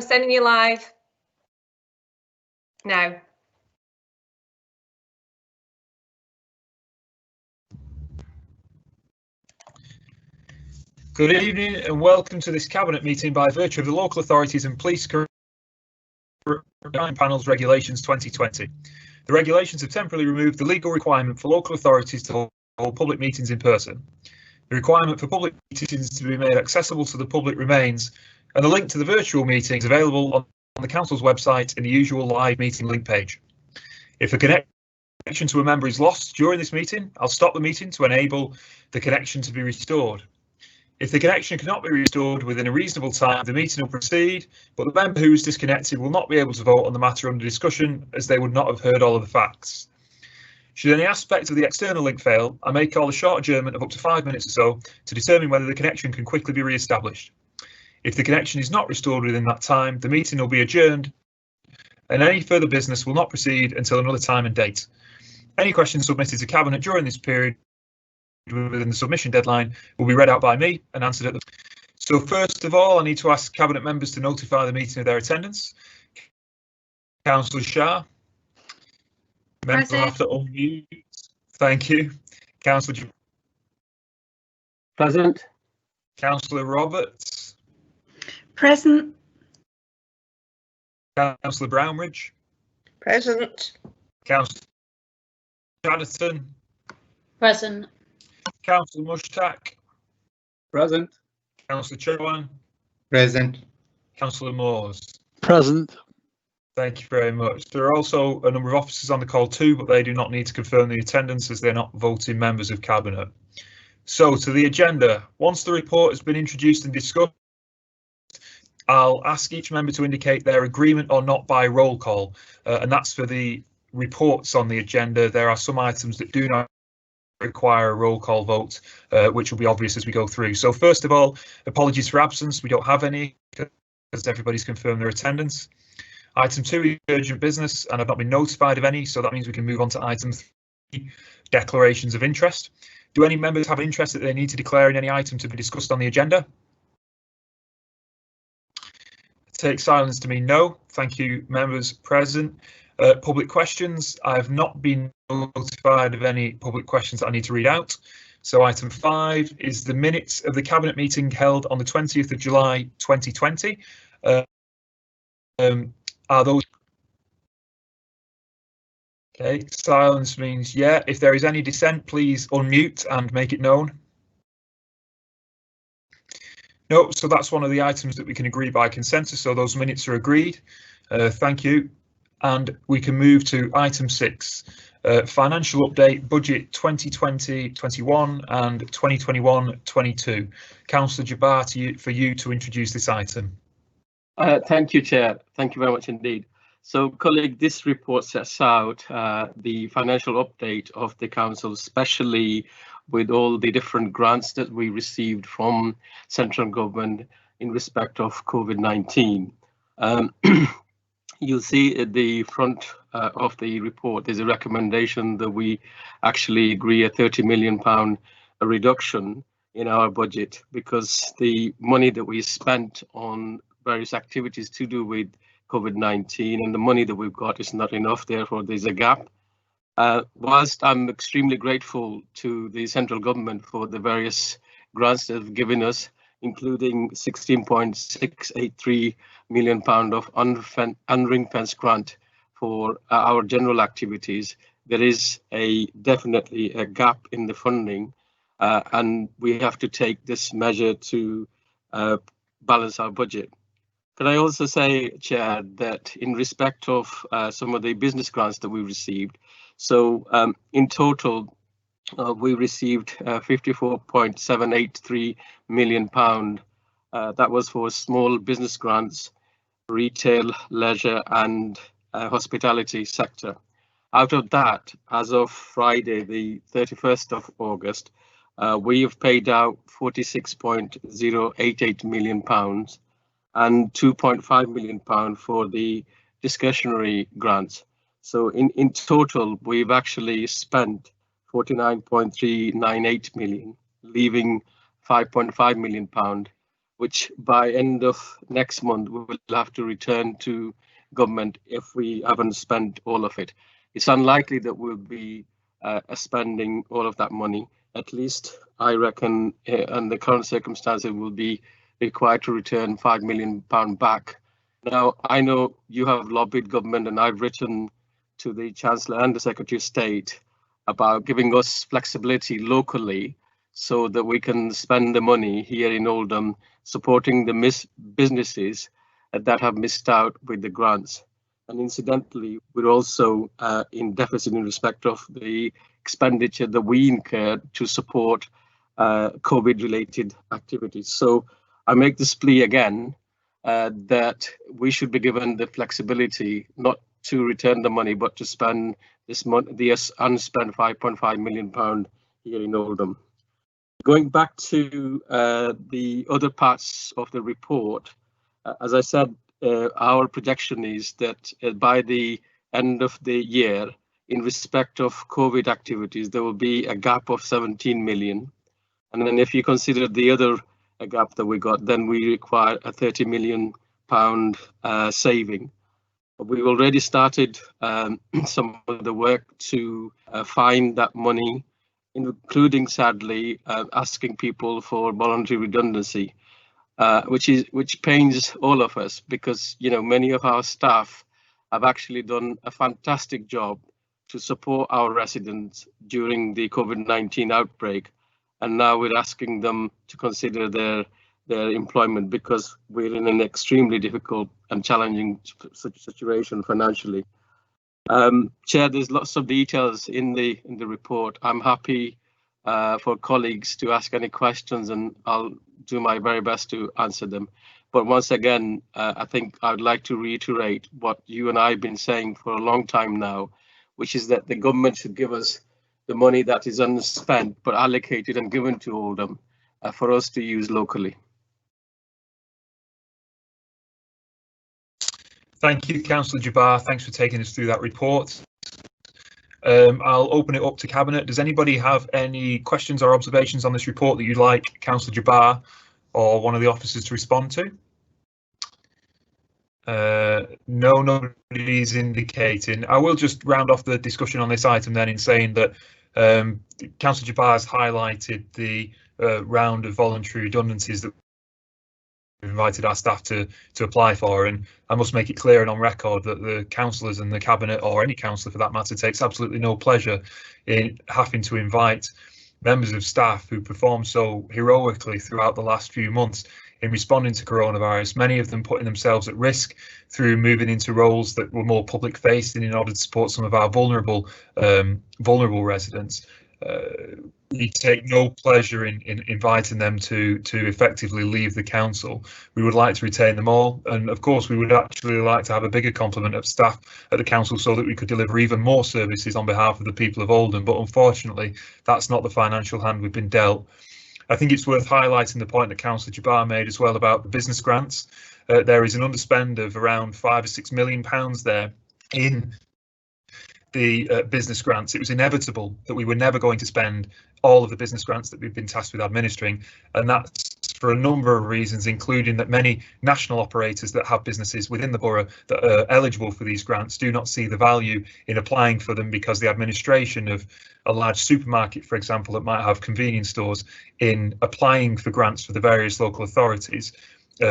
sending you live now. Good evening and welcome to this Cabinet meeting by virtue of the Local Authorities and Police Panels Regulations 2020. The regulations have temporarily removed the legal requirement for local authorities to hold public meetings in person. The requirement for public meetings to be made accessible to the public remains, and the link to the virtual meeting is available on the Council's website in the usual live meeting link page. If a connection to a member is lost during this meeting, I'll stop the meeting to enable the connection to be restored. If the connection cannot be restored within a reasonable time, the meeting will proceed, but the member who is disconnected will not be able to vote on the matter under discussion as they would not have heard all of the facts. Should any aspect of the external link fail, I may call a short adjournment of up to 5 minutes or so to determine whether the connection can quickly be re-established. If the connection is not restored within that time, the meeting will be adjourned and any further business will not proceed until another time and date. Any questions submitted to Cabinet during this period within the submission deadline will be read out by me and answered at the. So first of all, I need to ask Cabinet members to notify the meeting of their attendance. Councillor Shah. Members will have to unmute. Thank you. Councillor. Present. Councillor Roberts. Present. Councillor Brownridge. Present. Councillor Chatterton. Present. Councillor Mushtaq. Present. Councillor Chauhan. Present. Councillor Moores. Present. Thank you very much. There are also a number of officers on the call too, but they do not need to confirm the attendance as they're not voting members of Cabinet. So to the agenda. Once the report has been introduced and discussed, I'll ask each member to indicate their agreement or not by roll call, and that's for the reports on the agenda. There are some items that do not require a roll call vote, which will be obvious as we go through. So first of all, apologies for absence. We don't have any because everybody's confirmed their attendance. Item 2 is urgent business, and I've not been notified of any, so that means we can move on to item 3, declarations of interest. Do any members have interest that they need to declare in any item to be discussed on the agenda? Take silence to mean no. Thank you, members present. Public questions. I have not been notified of any public questions that I need to read out. So item 5 is the minutes of the Cabinet meeting held on the 20th of July 2020. Are those? Okay, silence means yeah. If there is any dissent, please unmute and make it known. No, so that's one of the items that we can agree by consensus, so those minutes are agreed. Thank you. And we can move to item 6, financial update, budget 2020-21 and 2021-22. Councillor Jabbar, for you to introduce this item. Thank you, Chair. Thank you very much indeed. So, colleague, this report sets out the financial update of the council, especially with all the different grants that we received from central government in respect of COVID-19. You'll see at the front of the report, there's a recommendation that we actually agree a £30 million reduction in our budget because the money that we spent on various activities to do with COVID-19 and the money that we've got is not enough, therefore there's a gap. Whilst I'm extremely grateful to the central government for the various grants they've given us, including £16.683 million of unring-fenced grant for our general activities, there is definitely a gap in the funding, and we have to take this measure to balance our budget. Can I also say, Chair, that in respect of some of the business grants that we received, so in total, we received £54.783 million. That was for small business grants, retail, leisure and hospitality sector. Out of that, as of Friday, the 31st of August, we have paid out £46.088 million and £2.5 million for the discretionary grants. So in total, we've actually spent £49.398 million, leaving £5.5 million which by end of next month we will have to return to government if we haven't spent all of it. It's unlikely that we'll be spending all of that money. At least I reckon under the current circumstances we'll be required to return £5 million back. Now, I know you have lobbied government, and I've written to the Chancellor and the Secretary of State about giving us flexibility locally so that we can spend the money here in Oldham supporting the businesses that have missed out with the grants. And incidentally, we're also in deficit in respect of the expenditure that we incur to support COVID-related activities. So I make this plea again that we should be given the flexibility not to return the money, but to spend this month, the unspent £5.5 million here in Oldham. Going back to the other parts of the report, as I said, our projection is that by the end of the year, in respect of COVID activities, there will be a gap of 17 million. And then if you consider the other gap that we got, then we require a £30 million saving. We've already started some of the work to find that money, including, sadly, asking people for voluntary redundancy, which pains all of us, because many of our staff have actually done a fantastic job to support our residents during the COVID-19 outbreak, and now we're asking them to consider their employment because we're in an extremely difficult and challenging situation financially. Chair, there's lots of details in the report. I'm happy for colleagues to ask any questions, and I'll do my very best to answer them. But once again, I think I'd like to reiterate what you and I have been saying for a long time now, which is that the government should give us the money that is unspent but allocated and given to Oldham for us to use locally. Thank you, Councillor Jabbar. Thanks for taking us through that report. I'll open it up to Cabinet. Does anybody have any questions or observations on this report that you'd like Councillor Jabbar or one of the officers to respond to? No, nobody's indicating. I will just round off the discussion on this item then in saying that Councillor Jabbar has highlighted the round of voluntary redundancies that we've invited our staff to apply for, and I must make it clear and on record that the councillors and the Cabinet, or any councillor for that matter, takes absolutely no pleasure in having to invite members of staff who performed so heroically throughout the last few months in responding to coronavirus, many of them putting themselves at risk through moving into roles that were more public facing in order to support some of our vulnerable residents. We take no pleasure in inviting them to effectively leave the council. We would like to retain them all, and of course we would actually like to have a bigger complement of staff at the council so that we could deliver even more services on behalf of the people of Oldham, but unfortunately that's not the financial hand we've been dealt. I think it's worth highlighting the point that Councillor Jabbar made as well about the business grants. There is an underspend of around £5 or £6 million there in the business grants. It was inevitable that we were never going to spend all of the business grants that we've been tasked with administering, and that's for a number of reasons, including that many national operators that have businesses within the borough that are eligible for these grants do not see the value in applying for them, because the administration of a large supermarket, for example, that might have convenience stores, in applying for grants for the various local authorities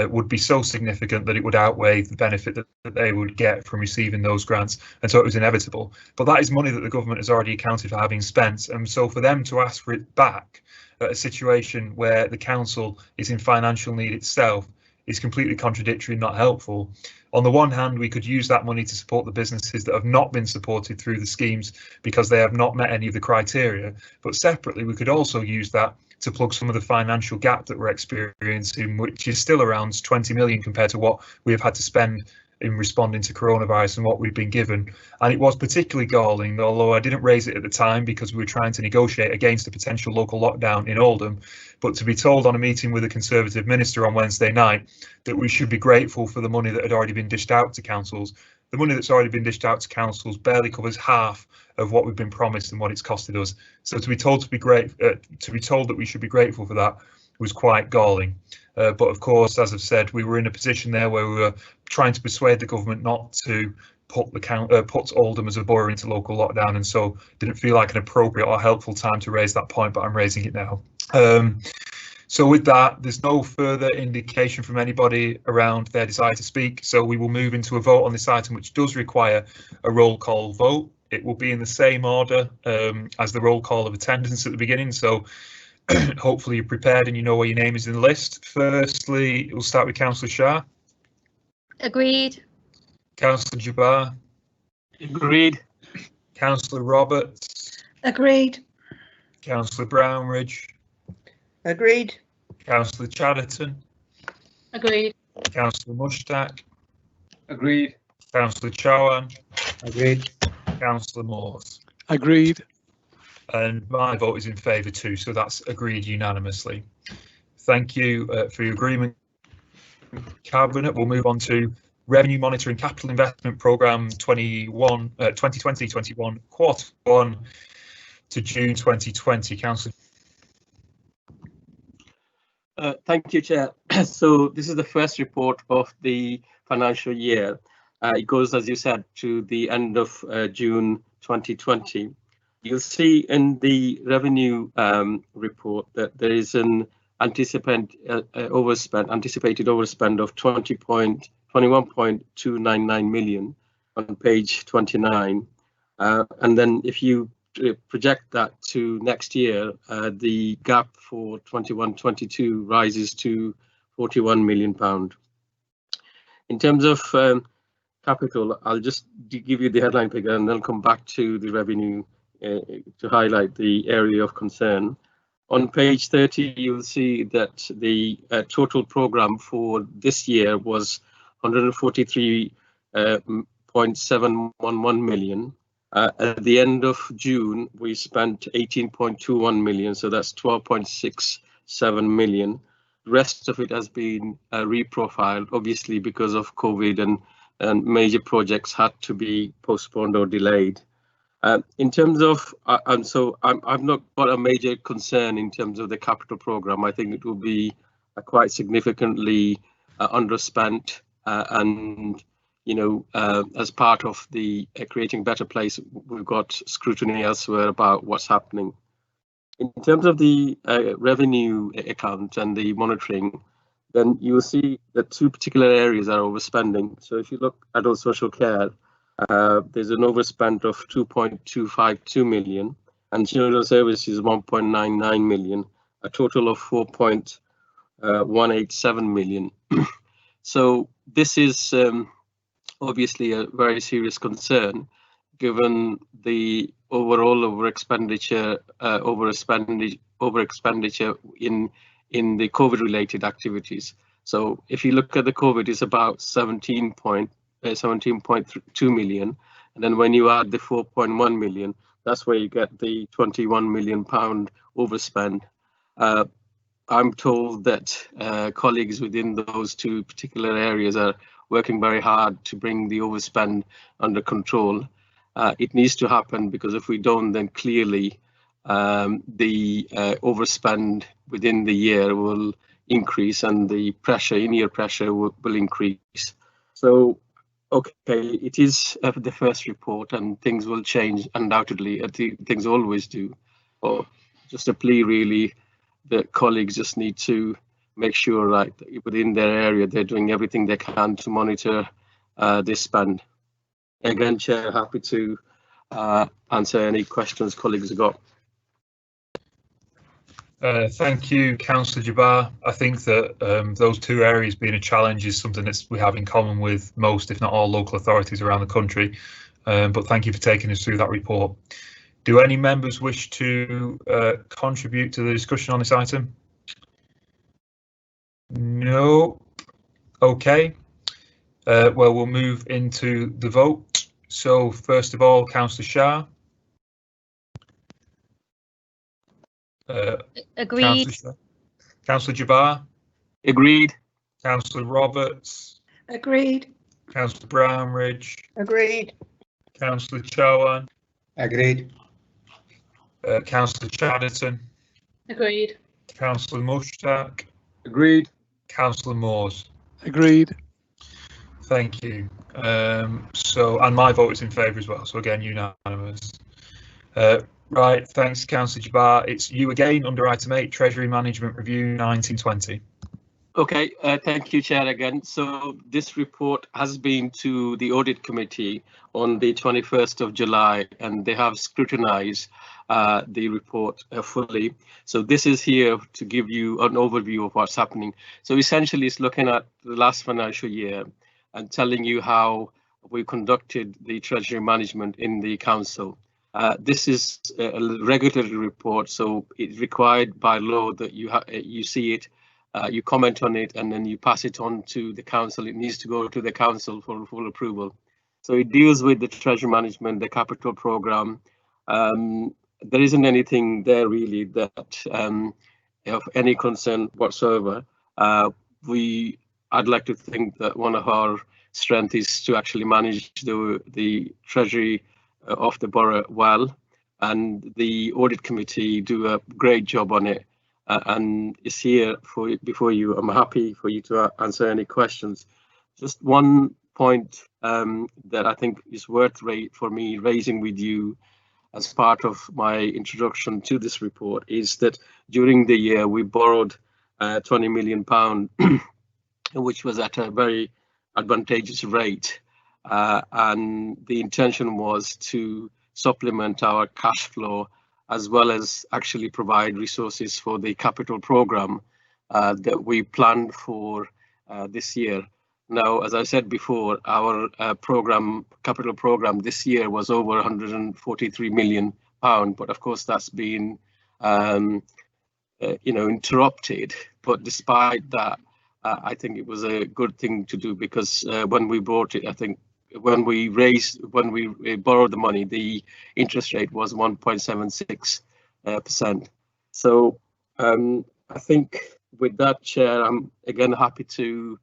would be so significant that it would outweigh the benefit that they would get from receiving those grants, and so it was inevitable. But that is money that the government has already accounted for having spent, and so for them to ask for it back at a situation where the council is in financial need itself is completely contradictory and not helpful. On the one hand, we could use that money to support the businesses that have not been supported through the schemes because they have not met any of the criteria, but separately we could also use that to plug some of the financial gap that we're experiencing, which is still around 20 million compared to what we have had to spend in responding to coronavirus and what we've been given. And it was particularly galling, although I didn't raise it at the time because we were trying to negotiate against a potential local lockdown in Oldham, but to be told on a meeting with a Conservative minister on Wednesday night that we should be grateful for the money that had already been dished out to councils. The money that's already been dished out to councils barely covers half of what we've been promised and what it's costed us. So to be told that we should be grateful for that was quite galling. But of course, as I've said, we were in a position there where we were trying to persuade the government not to put Oldham as a borough into local lockdown, and so didn't feel like an appropriate or helpful time to raise that point, but I'm raising it now. So with that, there's no further indication from anybody around their desire to speak, so we will move into a vote on this item, which does require a roll call vote. It will be in the same order as the roll call of attendance at the beginning, so hopefully you're prepared and you know where your name is in the list. Firstly, we'll start with Councillor Shah. Agreed. Councillor Jabbar. Agreed. Councillor Roberts. Agreed. Councillor Brownridge. Agreed. Councillor Chatterton. Agreed. Councillor Mushtaq. Agreed. Councillor Chawan. Agreed. Councillor Morse. Agreed. And my vote is in favour too, so that's agreed unanimously. Thank you for your agreement, Cabinet. We'll move on to Revenue Monitoring Capital Investment Programme 2020-21, Quarter 1 to June 2020. Councillor. Thank you, Chair. So this is the first report of the financial year. It goes, as you said, to the end of June 2020. You'll see in the revenue report that there is an anticipated overspend of 21.299 million on page 29. And then if you project that to next year, the gap for 21-22 rises to £41 million. In terms of capital, I'll just give you the headline figure and then come back to the revenue to highlight the area of concern. On page 30, you'll see that the total programme for this year was 143.711 million. At the end of June, we spent 18.21 million, so that's 12.67 million. The rest of it has been reprofiled, obviously because of COVID and major projects had to be postponed or delayed. In terms of, I've not got a major concern in terms of the capital programme. I think it will be quite significantly underspent and, you know, as part of the Creating Better Place, we've got scrutiny elsewhere about what's happening. In terms of the revenue account and the monitoring, then you will see that two particular areas are overspending. So if you look at adult social care, there's an overspend of 2.252 million, and children services 1.99 million, a total of 4.187 million. So this is obviously a very serious concern, given the overall overexpenditure in the COVID-related activities. So if you look at the COVID, it's about 17.2 million, and then when you add the 4.1 million, that's where you get the 21 million pound overspend. I'm told that colleagues within those two particular areas are working very hard to bring the overspend under control. It needs to happen, because if we don't, then clearly the overspend within the year will increase and the pressure, in-year pressure will increase. So, okay, it is the first report and things will change undoubtedly. I think things always do. Or just a plea really, that colleagues just need to make sure that within their area they're doing everything they can to monitor this spend. Again, Chair, happy to answer any questions colleagues have got. Thank you, Councillor Jabbar. I think that those two areas being a challenge is something that we have in common with most, if not all, local authorities around the country. But thank you for taking us through that report. Do any members wish to contribute to the discussion on this item? No. OK. Well, we'll move into the vote. So first of all, Councillor Shah. Agreed. Councillor Jabbar. Agreed. Councillor Roberts. Agreed. Councillor Brownridge. Agreed. Councillor Chawan. Agreed. Councillor Chatterton. Agreed. Councillor Mushtaq. Agreed. Councillor Moores. Agreed. Thank you. And my vote is in favour as well. So again, unanimous. Right, thanks, Councillor Jabbar. It's you again under item 8, Treasury Management Review 1920. Okay, thank you, Chair, again. So this report has been to the Audit Committee on the 21st of July, and they have scrutinised the report fully. So this is here to give you an overview of what's happening. So essentially, it's looking at the last financial year and telling you how we conducted the Treasury management in the Council. This is a regulatory report, so it's required by law that you see it, you comment on it, and then you pass it on to the Council. It needs to go to the Council for full approval. So it deals with the Treasury management, the capital programme. There isn't anything there really that of any concern whatsoever. I'd like to think that one of our strengths is to actually manage the Treasury of the borough well, and the Audit Committee do a great job on it, and it's here before you. I'm happy for you to answer any questions. Just one point that I think is worth for me raising with you as part of my introduction to this report is that during the year we borrowed £20 million, which was at a very advantageous rate. And the intention was to supplement our cash flow as well as actually provide resources for the capital programme that we planned for this year. Now, as I said before, our capital programme this year was over £143 million, but of course that's been interrupted. But despite that, I think it was a good thing to do, because when we bought it, I think when we borrowed the money, the interest rate was 1.76%. So I think with that, Chair, I'm again happy to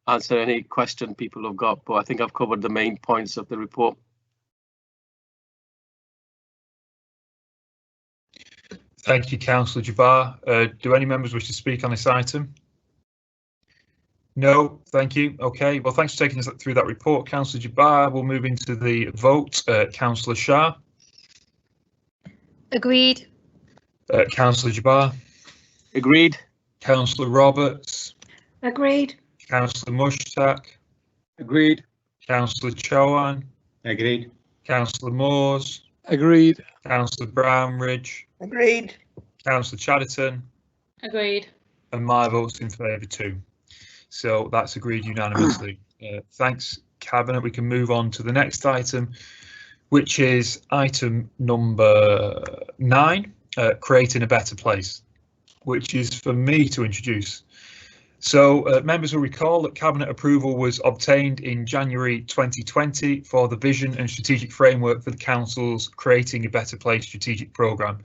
answer any question people have got, but I think I've covered the main points of the report. Thank you, Councillor Jabbar. Do any members wish to speak on this item? No, thank you. Okay, well, thanks for taking us through that report, Councillor Jabbar. We'll move into the vote. Councillor Shah. Agreed. Councillor Jabbar. Agreed. Councillor Roberts. Agreed. Councillor Mushtaq. Agreed. Councillor Chauhan. Agreed. Councillor Moores. Agreed. Councillor Brownridge. Agreed. Councillor Chatterton. Agreed. And my vote's in favour too. So that's agreed unanimously. Thanks, Cabinet. We can move on to the next item, which is item number 9, creating a better place, which is for me to introduce. So members will recall that Cabinet approval was obtained in January 2020 for the vision and strategic framework for the Council's Creating a Better Place strategic programme.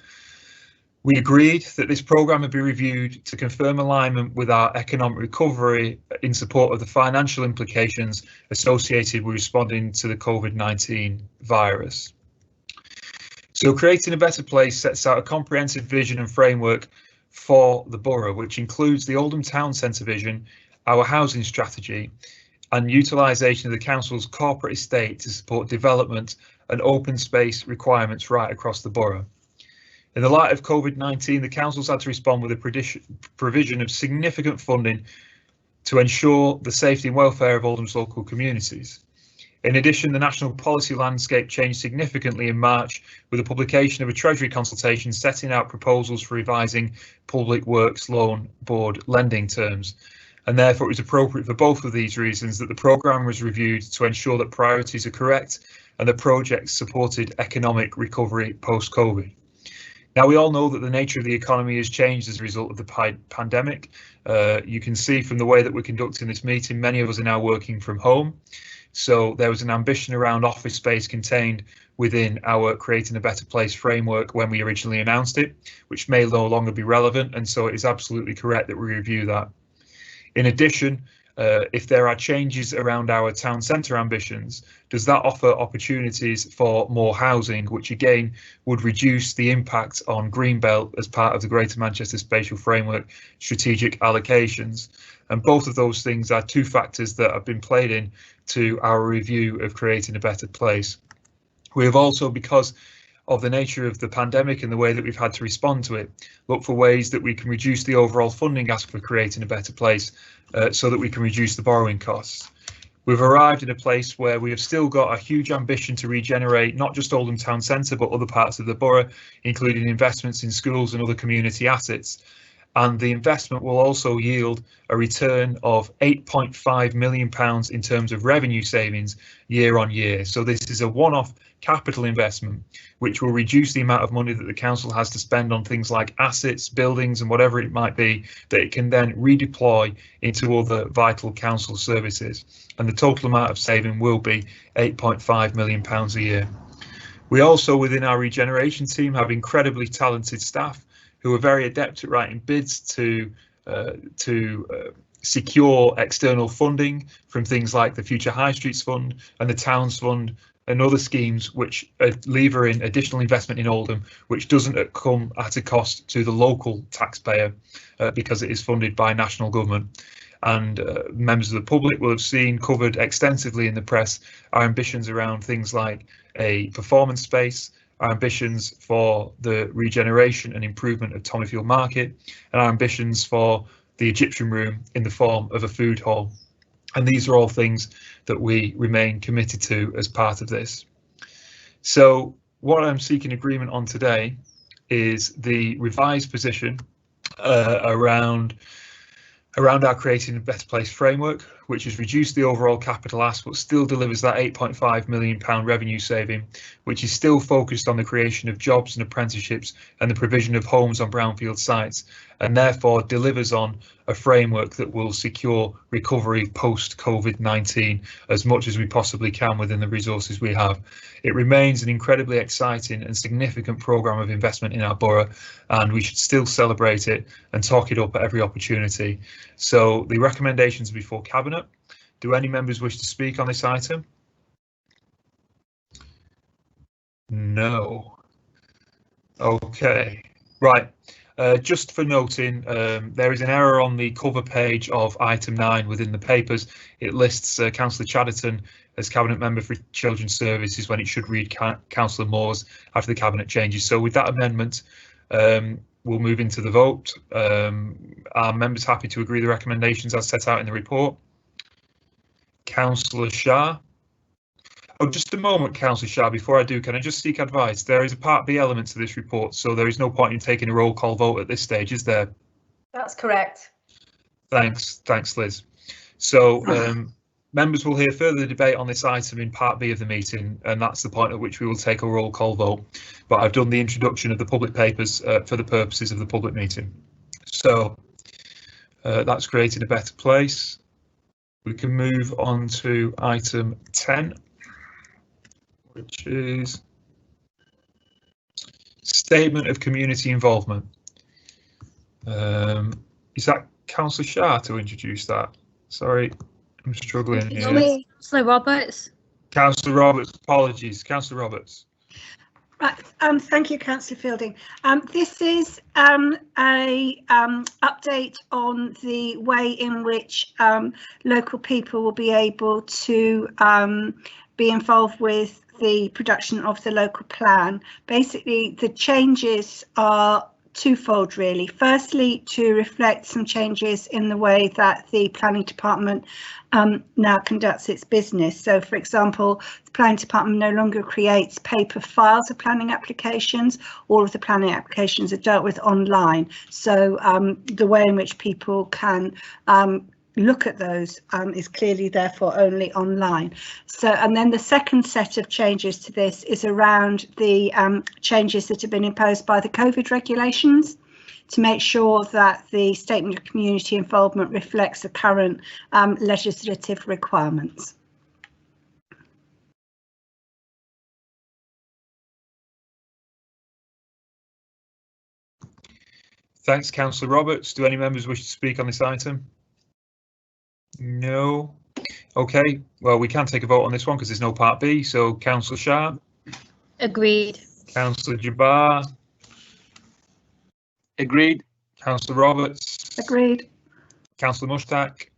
We agreed that this programme would be reviewed to confirm alignment with our economic recovery in support of the financial implications associated with responding to the COVID-19 virus. So Creating a Better Place sets out a comprehensive vision and framework for the borough, which includes the Oldham Town Centre vision, our housing strategy, and utilisation of the council's corporate estate to support development and open space requirements right across the borough. In the light of COVID-19, the council's had to respond with a provision of significant funding to ensure the safety and welfare of Oldham's local communities. In addition, the national policy landscape changed significantly in March with the publication of a Treasury consultation setting out proposals for revising Public Works Loan Board lending terms. And therefore it was appropriate for both of these reasons that the programme was reviewed to ensure that priorities are correct and that projects supported economic recovery post-COVID. Now, we all know that the nature of the economy has changed as a result of the pandemic. You can see from the way that we're conducting this meeting, many of us are now working from home. So there was an ambition around office space contained within our Creating a Better Place framework when we originally announced it, which may no longer be relevant. And so it is absolutely correct that we review that. In addition, If there are changes around our town centre ambitions, does that offer opportunities for more housing, which again would reduce the impact on Greenbelt as part of the Greater Manchester Spatial Framework strategic allocations? And both of those things are two factors that have been played in to our review of creating a better place. We have also, because of the nature of the pandemic and the way that we've had to respond to it, look for ways that we can reduce the overall funding ask for creating a better place so that we can reduce the borrowing costs. We've arrived in a place where we have still got a huge ambition to regenerate not just Oldham Town Centre, but other parts of the borough, including investments in schools and other community assets. And the investment will also yield a return of £8.5 million in terms of revenue savings year on year. So this is a one-off capital investment, which will reduce the amount of money that the council has to spend on things like assets, buildings and whatever it might be, that it can then redeploy into other vital council services. And the total amount of saving will be £8.5 million a year. We also, within our regeneration team, have incredibly talented staff who are very adept at writing bids to secure external funding from things like the Future High Streets Fund and the Towns Fund and other schemes which lever in additional investment in Oldham, which doesn't come at a cost to the local taxpayer because it is funded by national government. And members of the public will have seen covered extensively in the press our ambitions around things like a performance space, our ambitions for the regeneration and improvement of Tommyfield Market, and our ambitions for the Egyptian Room in the form of a food hall. And these are all things that we remain committed to as part of this. So what I'm seeking agreement on today is the revised position around our Creating a Better Place framework, which has reduced the overall capital ask but still delivers that £8.5 million revenue saving, which is still focused on the creation of jobs and apprenticeships and the provision of homes on brownfield sites, and therefore delivers on a framework that will secure recovery post COVID-19 as much as we possibly can within the resources we have. It remains an incredibly exciting and significant programme of investment in our borough, and we should still celebrate it and talk it up at every opportunity. So the recommendations are before Cabinet. Do any members wish to speak on this item? No. Okay, right. Just for noting, there is an error on the cover page of item 9 within the papers. It lists Councillor Chatterton as Cabinet Member for Children's Services when it should read Councillor Moores after the Cabinet changes. So with that amendment, we'll move into the vote. Are members happy to agree the recommendations as set out in the report? Councillor Shah. Oh, just a moment, Councillor Shah, before I do, can I just seek advice? There is a Part B element to this report, so there is no point in taking a roll call vote at this stage, is there? That's correct. Thanks, Liz. So members will hear further debate on this item in Part B of the meeting, and that's the point at which we will take a roll call vote. But I've done the introduction of the public papers for the purposes of the public meeting. So that's Creating a Better Place. We can move on to item 10, which is Statement of Community Involvement. Is that Councillor Shah to introduce that? Sorry, I'm struggling here. Councillor Roberts. Councillor Roberts, apologies. Councillor Roberts. Right, thank you, Councillor Fielding. This is a update on the way in which local people will be able to be involved with the production of the local plan. Basically, the changes are twofold, really. Firstly, to reflect some changes in the way that the planning department now conducts its business. So, for example, the planning department no longer creates paper files of planning applications. All of the planning applications are dealt with online. So the way in which people can look at those is clearly therefore only online. So, and then the second set of changes to this is around the changes that have been imposed by the COVID regulations to make sure that the Statement of Community Involvement reflects the current legislative requirements. Thanks, Councillor Roberts. Do any members wish to speak on this item? No. Okay, well, we can take a vote on this one because there's no part B. So Councillor Shah, Agreed. Councillor Jabbar, Agreed. Councillor Roberts, Agreed. Councillor Mushtaq,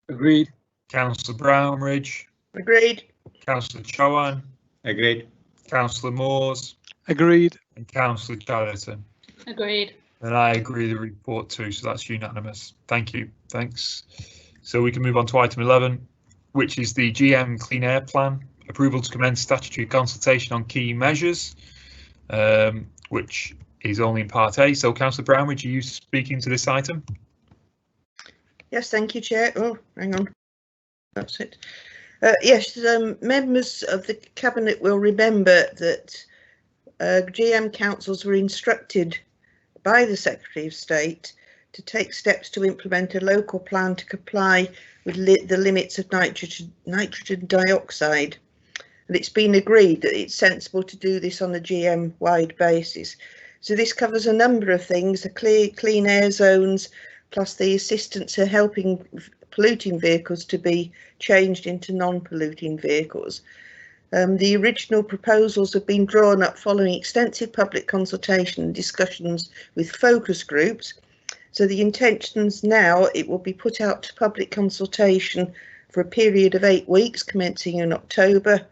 Agreed. Councillor Brownridge, Agreed. Councillor Chowan, Agreed. Councillor Moores, Agreed. and Councillor Chatterton. Agreed. And I agree with the report too, so that's unanimous. Thank you. Thanks. So we can move on to item 11, which is the GM Clean Air Plan, approval to commence statutory consultation on key measures, which is only in part A. So Councillor Brownridge, are you speaking to this item? Yes, thank you, Chair. Oh, hang on. That's it. Yes, members of the Cabinet will remember that GM councils were instructed by the Secretary of State to take steps to implement a local plan to comply with the limits of nitrogen dioxide. And it's been agreed that it's sensible to do this on a GM-wide basis. So this covers a number of things, the clean air zones, plus the assistance to helping polluting vehicles to be changed into non-polluting vehicles. The original proposals have been drawn up following extensive public consultation and discussions with focus groups. So the intentions now, it will be put out to public consultation for a period of 8 weeks commencing in October,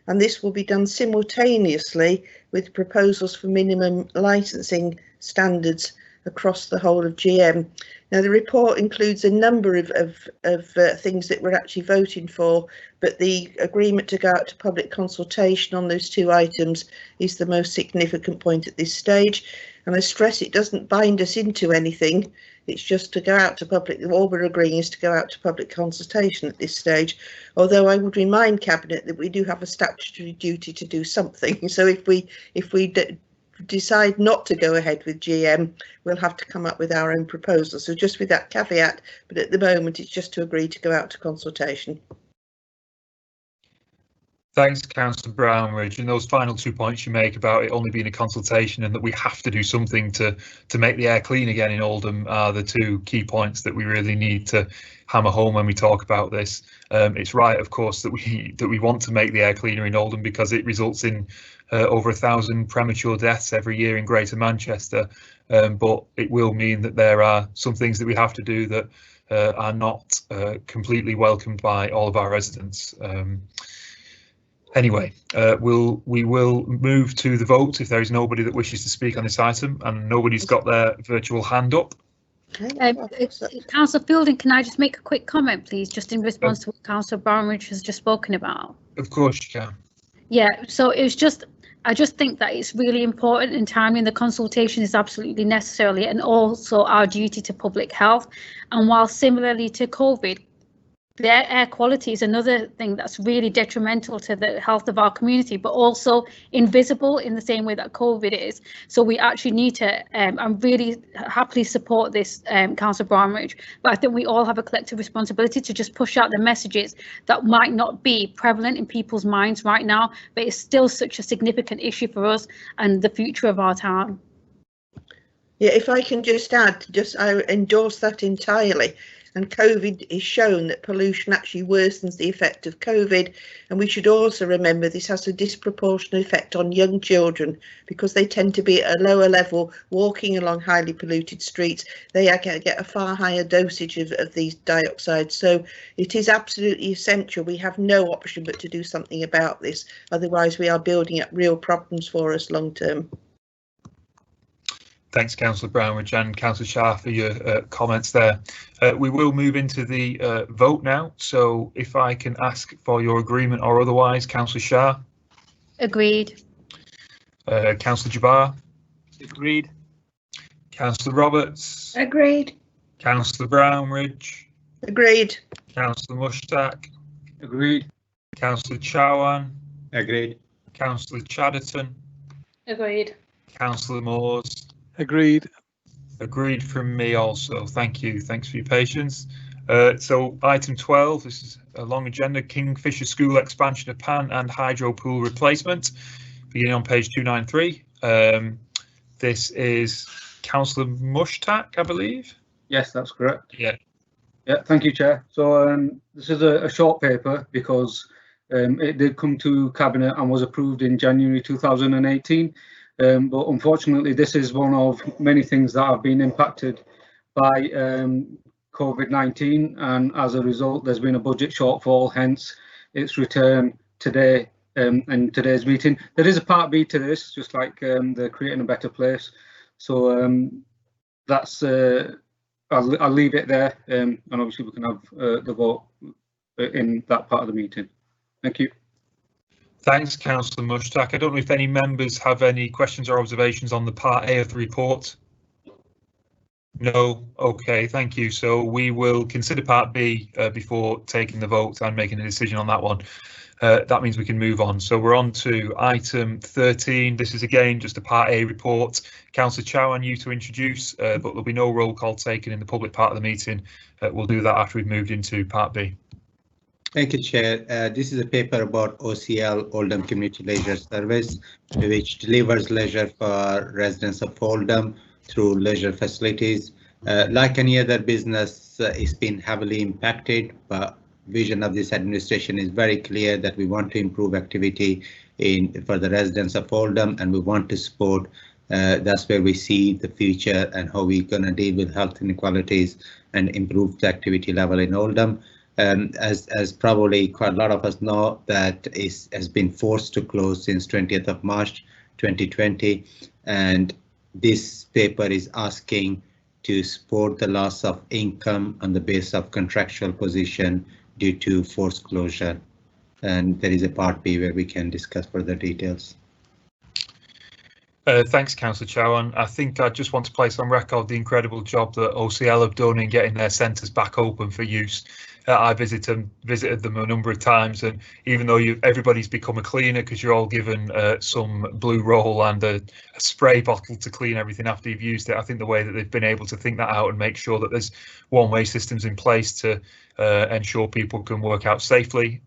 and this will be done simultaneously with proposals for minimum licensing standards across the whole of GM. Now the report includes a number of things that we're actually voting for, but the agreement to go out to public consultation on those 2 items is the most significant point at this stage. And I stress it doesn't bind us into anything, it's just to go out to public, all we're agreeing is to go out to public consultation at this stage. Although I would remind Cabinet that we do have a statutory duty to do something. So if we decide not to go ahead with GM, we'll have to come up with our own proposal. So just with that caveat, but at the moment it's just to agree to go out to consultation. Thanks, Councillor Brownridge. And those final 2 points you make about it only being a consultation and that we have to do something to make the air clean again in Oldham are the 2 key points that we really need to hammer home when we talk about this. It's right, of course, that we want to make the air cleaner in Oldham because it results in over 1,000 premature deaths every year in Greater Manchester. But it will mean that there are some things that we have to do that are not completely welcomed by all of our residents. Anyway, we will move to the vote if there is nobody that wishes to speak on this item and nobody's got their virtual hand up. Councillor Fielding, can I just make a quick comment, please, just in response to what Councillor Brownridge has just spoken about? Of course you can. Yeah, so I just think that it's really important and timely, and the consultation is absolutely necessary, and also our duty to public health. And while similarly to COVID, the air quality is another thing that's really detrimental to the health of our community, but also invisible in the same way that COVID is. So we actually need to, and really happily support this, Councillor Brownridge, but I think we all have a collective responsibility to just push out the messages that might not be prevalent in people's minds right now, but it's still such a significant issue for us and the future of our town. Yeah, if I can just add, I endorse that entirely. And COVID is shown that pollution actually worsens the effect of COVID. And we should also remember this has a disproportionate effect on young children because they tend to be at a lower level walking along highly polluted streets. They get a far higher dosage of these dioxides. So it is absolutely essential. We have no option but to do something about this. Otherwise, we are building up real problems for us long term. Thanks, Councillor Brownridge and Councillor Shah for your comments there. We will move into the vote now. So if I can ask for your agreement or otherwise, Councillor Shah. Agreed. Councillor Jabbar. Agreed. Councillor Roberts. Agreed. Councillor Brownridge. Agreed. Councillor Mushtaq. Agreed. Councillor Chowan. Agreed. Councillor Chatterton. Agreed. Councillor Moores. Agreed. Agreed from me also. Thank you. Thanks for your patience. So item 12, this is a long agenda, Kingfisher School expansion of Pan and hydro pool replacement, beginning on page 293. This is Councillor Mushtaq, I believe. Yes, that's correct. Yeah. Yeah, thank you, Chair. So this is a short paper because it did come to Cabinet and was approved in January 2018. But unfortunately, this is one of many things that have been impacted by COVID-19, and as a result, there's been a budget shortfall, hence its return today in today's meeting. There is a part B to this, just like the Creating a Better Place. So that's I'll leave it there, and obviously we can have the vote in that part of the meeting. Thank you. Thanks, Councillor Mushtaq. I don't know if any members have any questions or observations on the Part A of the report. No? OK, thank you. So we will consider Part B before taking the vote and making a decision on that one. That means we can move on. So we're on to item 13. This is again just a Part A report. Councillor Chowan, you to introduce, but there'll be no roll call taken in the public part of the meeting. We'll do that after we've moved into Part B. Thank you, Chair. This is a paper about OCL, Oldham Community Leisure Service, which delivers leisure for residents of Oldham through leisure facilities. Like any other business, it's been heavily impacted, but vision of this administration is very clear that we want to improve activity for the residents of Oldham, and we want to support. That's where we see the future and how we're going to deal with health inequalities and improve the activity level in Oldham. As probably quite a lot of us know, that has been forced to close since 20th of March 2020, and this paper is asking to support the loss of income on the basis of contractual position due to forced closure. And there is a Part B where we can discuss further details. Thanks, Councillor Chowan. I think I just want to place on record the incredible job that OCL have done in getting their centres back open for use. I visited them a number of times, and even though everybody's become a cleaner because you're all given some blue roll and a spray bottle to clean everything after you've used it, I think the way that they've been able to think that out and make sure that there's one-way systems in place to ensure people can work out safely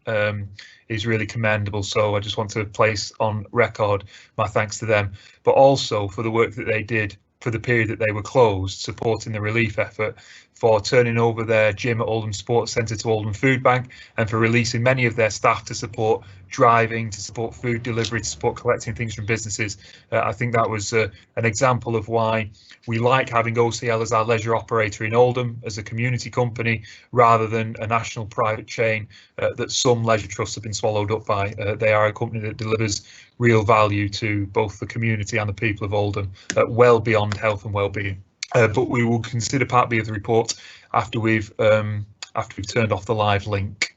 is really commendable. So I just want to place on record my thanks to them, but also for the work that they did for the period that they were closed, supporting the relief effort, for turning over their gym at Oldham Sports Centre to Oldham Food Bank, and for releasing many of their staff to support driving, to support food delivery, to support collecting things from businesses. I think that was an example of why we like having OCL as our leisure operator in Oldham as a community company, rather than a national private chain that some leisure trusts have been swallowed up by. They are a company that delivers real value to both the community and the people of Oldham, well beyond health and well-being. But we will consider Part B of the report after we've turned off the live link.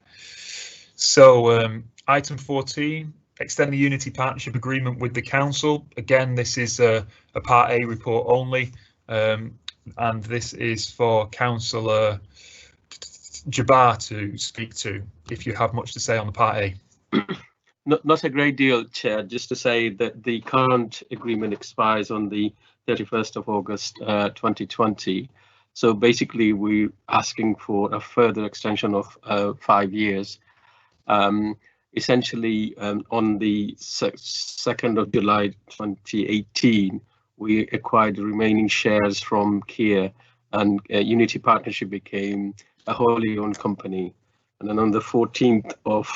So item 14, extend the Unity Partnership Agreement with the Council. Again, this is a Part A report only, and this is for Councillor Jabbar to speak to, if you have much to say on the Part A. Not a great deal, Chair, just to say that the current agreement expires on the 31st of August 2020. So basically we're asking for a further extension of 5 years. Essentially on the 2nd of July 2018, we acquired the remaining shares from Kia, and Unity Partnership became a wholly owned company. And then on the 14th of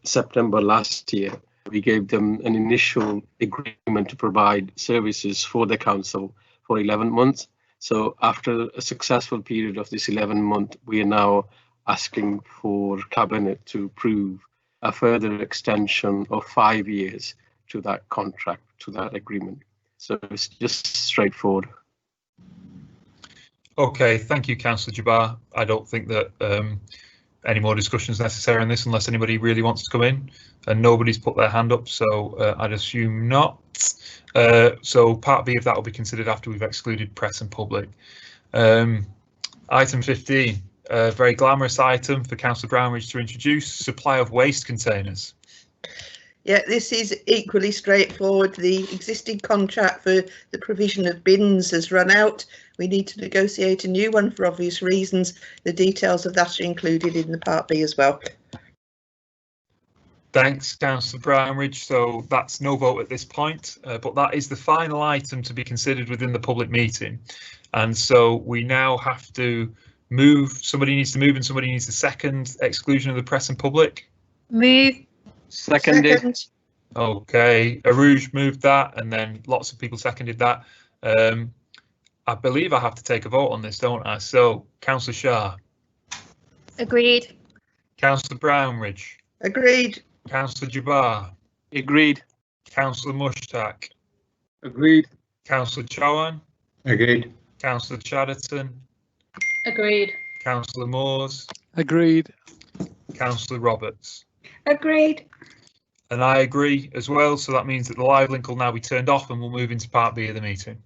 September last year, we gave them an initial agreement to provide services for the council for 11 months. So after a successful period of this 11 month, we are now asking for Cabinet to approve a further extension of 5 years to that contract, to that agreement. So it's just straightforward. OK, thank you, Councillor Jabbar. I don't think that any more discussion is necessary on this unless anybody really wants to come in, and nobody's put their hand up, so I'd assume not. So Part B of that will be considered after we've excluded press and public. Item 15, a very glamorous item for Councillor Brownridge to introduce, supply of waste containers. Yeah, this is equally straightforward. The existing contract for the provision of bins has run out. We need to negotiate a new one for obvious reasons. The details of that are included in the Part B as well. Thanks, Councillor Brownridge. So that's no vote at this point, but that is the final item to be considered within the public meeting. And so we now have to Somebody needs to move and somebody needs to second exclusion of the press and public. Move. Seconded. Second. Okay, Aruj moved that, and then lots of people seconded that. I believe I have to take a vote on this, don't I? So, Councillor Shah, Agreed. Councillor Brownridge, Agreed. Councillor Jabbar, Agreed. Councillor Mushtaq, Agreed. Councillor Chauhan, Agreed. Councillor Chatterton, Agreed. Councillor Moores, Agreed. Councillor Roberts. Agreed. And I agree as well, so that means that the live link will now be turned off and we'll move into part B of the meeting.